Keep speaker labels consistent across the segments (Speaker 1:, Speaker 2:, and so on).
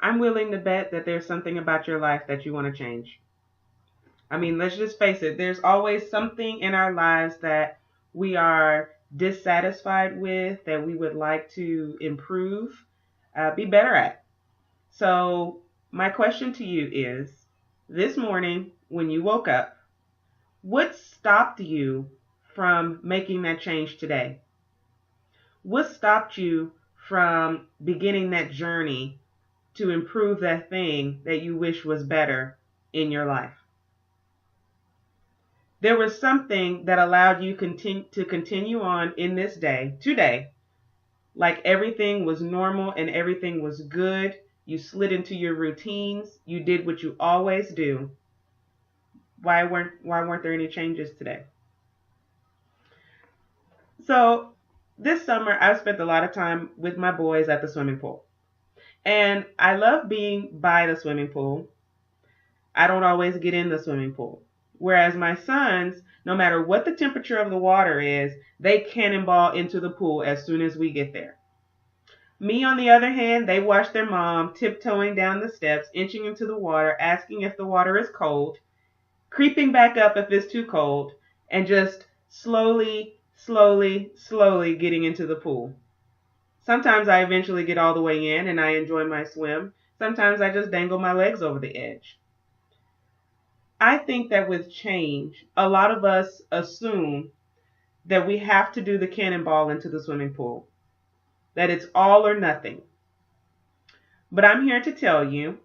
Speaker 1: I'm willing to bet that there's something about your life that you want to change. I mean, let's just face it, there's always something in our lives that we are dissatisfied with, that we would like to improve, be better at. So, my question to you is this morning, when you woke up, what stopped you from making that change today? What stopped you from beginning that journey to improve that thing that you wish was better in your life? There was something that allowed you to continue on in this day, today, like everything was normal and everything was good. You slid into your routines. You did what you always do. Why weren't there any changes today? So this summer I've spent a lot of time with my boys at the swimming pool. And I love being by the swimming pool. I don't always get in the swimming pool. Whereas my sons, no matter what the temperature of the water is, they cannonball into the pool as soon as we get there. Me, on the other hand, they watch their mom tiptoeing down the steps, inching into the water, asking if the water is cold, creeping back up if it's too cold, and just slowly, slowly, slowly getting into the pool. Sometimes I eventually get all the way in and I enjoy my swim. Sometimes I just dangle my legs over the edge. I think that with change, a lot of us assume that we have to do the cannonball into the swimming pool, that it's all or nothing. But I'm here to tell you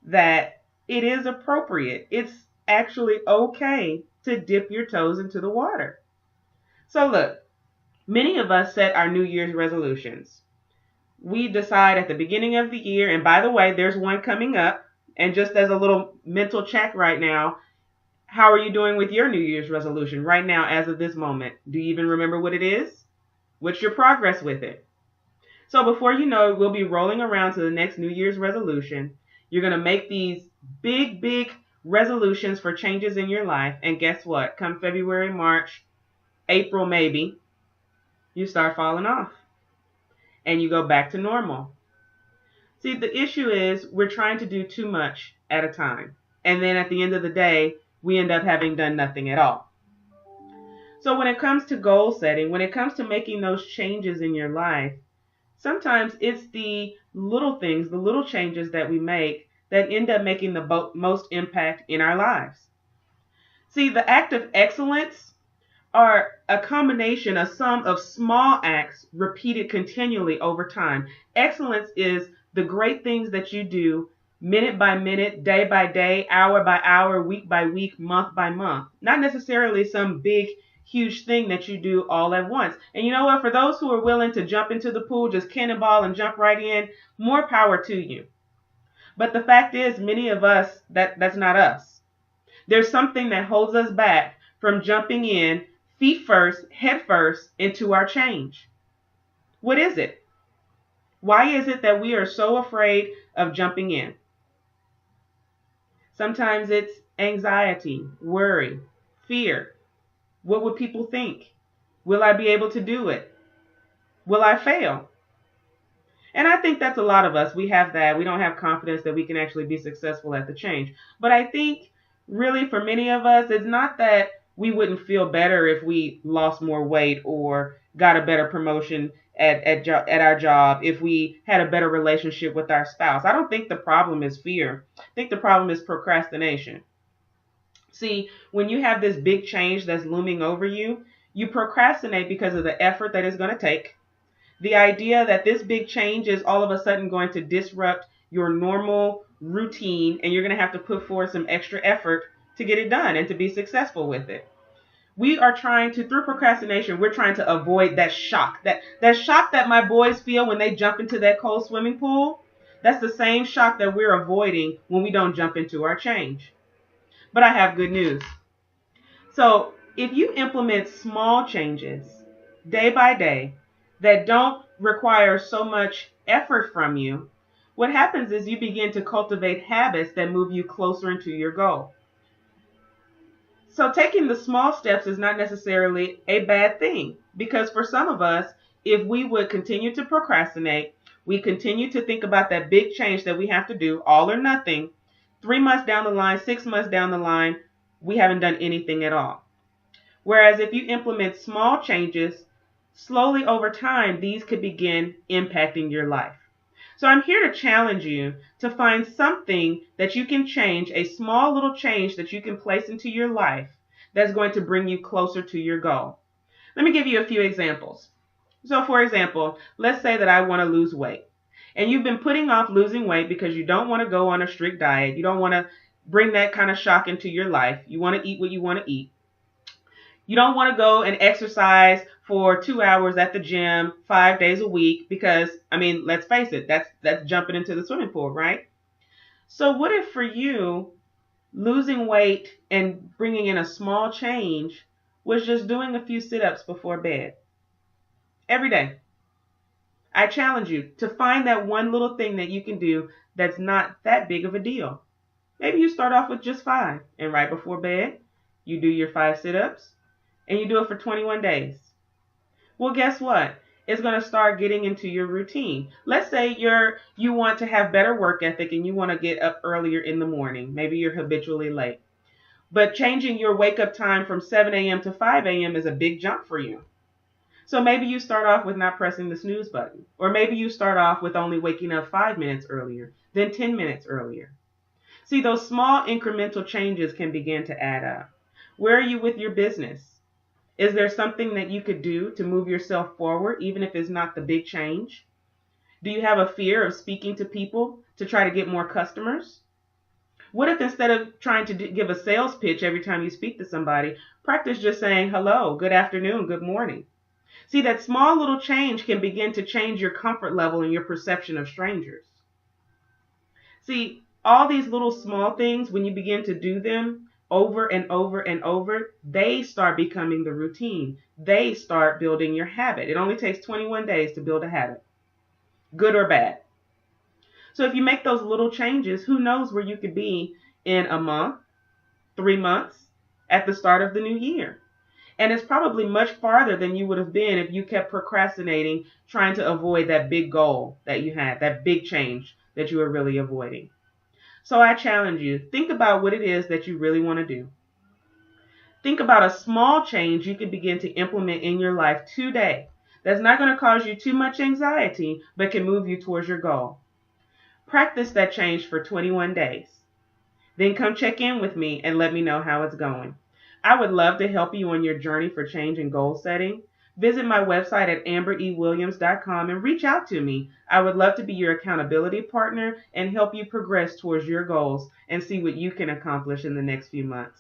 Speaker 1: that it is appropriate. It's actually okay to dip your toes into the water. So look, many of us set our New Year's resolutions. We decide at the beginning of the year, and by the way, there's one coming up. And just as a little mental check right now, how are you doing with your New Year's resolution right now as of this moment? Do you even remember what it is? What's your progress with it? So before you know it, we'll be rolling around to the next New Year's resolution. You're going to make these big, big resolutions for changes in your life. And guess what? Come February, March, April maybe, you start falling off and you go back to normal. See, the issue is we're trying to do too much at a time. And then at the end of the day, we end up having done nothing at all. So when it comes to goal setting, when it comes to making those changes in your life, sometimes it's the little things, the little changes that we make that end up making the most impact in our lives. See, the act of excellence are a combination, a sum of small acts repeated continually over time. Excellence is the great things that you do minute by minute, day by day, hour by hour, week by week, month by month. Not necessarily some big, huge thing that you do all at once. And you know what? For those who are willing to jump into the pool, just cannonball and jump right in, more power to you. But the fact is, many of us, that's not us. There's something that holds us back from jumping in feet first, head first into our change. What is it? Why is it that we are so afraid of jumping in? Sometimes it's anxiety, worry, fear. What would people think? Will I be able to do it? Will I fail? And I think that's a lot of us. We have that. We don't have confidence that we can actually be successful at the change. But I think really for many of us, it's not that we wouldn't feel better if we lost more weight or got a better promotion at our job, if we had a better relationship with our spouse. I don't think the problem is fear. I think the problem is procrastination. See, when you have this big change that's looming over you, you procrastinate because of the effort that it's going to take. The idea that this big change is all of a sudden going to disrupt your normal routine and you're going to have to put forth some extra effort to get it done and to be successful with it. We are trying to, through procrastination, we're trying to avoid that shock. That shock that my boys feel when they jump into that cold swimming pool, that's the same shock that we're avoiding when we don't jump into our change. But I have good news. So if you implement small changes day by day that don't require so much effort from you, what happens is you begin to cultivate habits that move you closer into your goal. So taking the small steps is not necessarily a bad thing, because for some of us, if we would continue to procrastinate, We continue to think about that big change that we have to do, all or nothing. 3 months down the line, 6 months down the line, we haven't done anything at all. Whereas if you implement small changes, slowly over time, these could begin impacting your life. So I'm here to challenge you to find something that you can change, a small little change that you can place into your life that's going to bring you closer to your goal. Let me give you a few examples. So for example, let's say that I want to lose weight. And you've been putting off losing weight because you don't want to go on a strict diet. You don't want to bring that kind of shock into your life. You want to eat what you want to eat. You don't want to go and exercise for 2 hours at the gym 5 days a week because, I mean, let's face it, that's jumping into the swimming pool, right? So what if for you, losing weight and bringing in a small change was just doing a few sit-ups before bed every day? I challenge you to find that one little thing that you can do that's not that big of a deal. Maybe you start off with just 5, and right before bed, you do your 5 sit-ups, and you do it for 21 days. Well, guess what? It's going to start getting into your routine. Let's say you want to have better work ethic and you want to get up earlier in the morning. Maybe you're habitually late. But changing your wake up time from 7 a.m. to 5 a.m. is a big jump for you. So maybe you start off with not pressing the snooze button. Or maybe you start off with only waking up 5 minutes earlier, then 10 minutes earlier. See, those small incremental changes can begin to add up. Where are you with your business? Is there something that you could do to move yourself forward, even if it's not the big change? Do you have a fear of speaking to people to try to get more customers? What if instead of trying to give a sales pitch every time you speak to somebody, practice just saying hello, good afternoon, good morning? See, that small little change can begin to change your comfort level and your perception of strangers. See, all these little small things, when you begin to do them over and over and over, they start becoming the routine. They start building your habit. It only takes 21 days to build a habit, good or bad. So if you make those little changes, who knows where you could be in a month, 3 months, at the start of the new year. And it's probably much farther than you would have been if you kept procrastinating, trying to avoid that big goal that you had, that big change that you were really avoiding. So I challenge you, think about what it is that you really want to do. Think about a small change you can begin to implement in your life today that's not going to cause you too much anxiety, but can move you towards your goal. Practice that change for 21 days. Then come check in with me and let me know how it's going. I would love to help you on your journey for change and goal setting. Visit my website at amberewilliams.com and reach out to me. I would love to be your accountability partner and help you progress towards your goals and see what you can accomplish in the next few months.